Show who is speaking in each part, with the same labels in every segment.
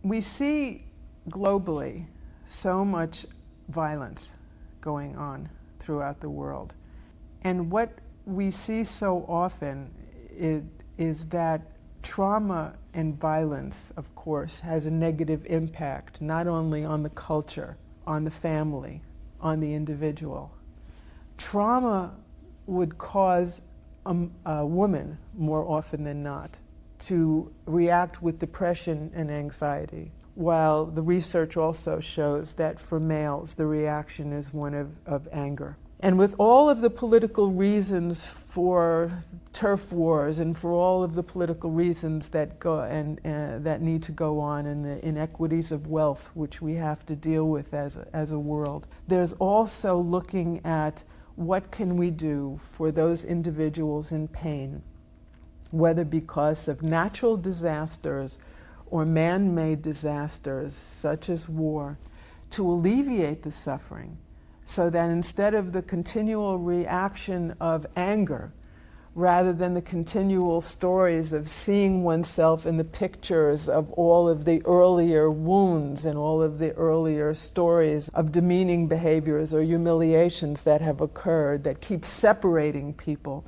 Speaker 1: We see globally so much violence going on throughout the world. And what we see so often is that trauma and violence, of course, has a negative impact, not only on the culture, on the family, on the individual. Trauma would cause a woman, more often than not, to react with depression and anxiety, while the research also shows that for males, the reaction is one of anger. And with all of the political reasons for turf wars and for all of the political reasons that go and that need to go on, and the inequities of wealth which we have to deal with as a world, there's also looking at what can we do for those individuals in pain, whether because of natural disasters or man-made disasters such as war, to alleviate the suffering, so that instead of the continual reaction of anger, rather than the continual stories of seeing oneself in the pictures of all of the earlier wounds and all of the earlier stories of demeaning behaviors or humiliations that have occurred that keep separating people,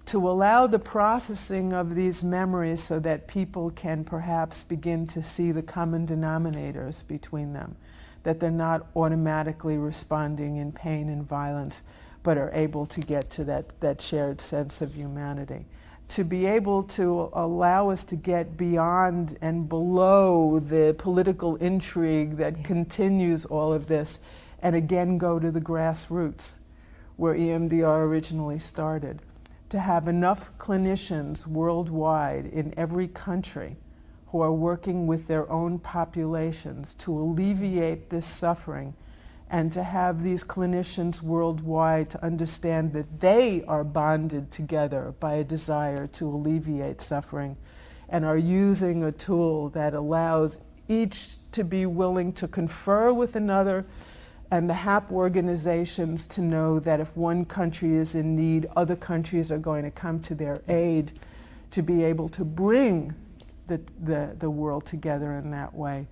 Speaker 1: to allow the processing of these memories so that people can perhaps begin to see the common denominators between them, that they're not automatically responding in pain and violence, but are able to get to that shared sense of humanity. To be able to allow us to get beyond and below the political intrigue that continues all of this, and again go to the grassroots, where EMDR originally started. To have enough clinicians worldwide in every country who are working with their own populations to alleviate this suffering, and to have these clinicians worldwide to understand that they are bonded together by a desire to alleviate suffering, and are using a tool that allows each to be willing to confer with another, and the HAP organizations to know that if one country is in need, other countries are going to come to their aid, to be able to bring the world together in that way.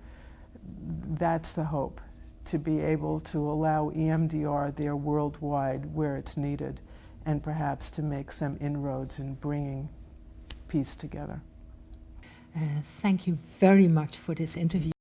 Speaker 1: That's the hope, to be able to allow EMDR there worldwide where it's needed, and perhaps to make some inroads in bringing peace together.
Speaker 2: Thank you very much for this interview.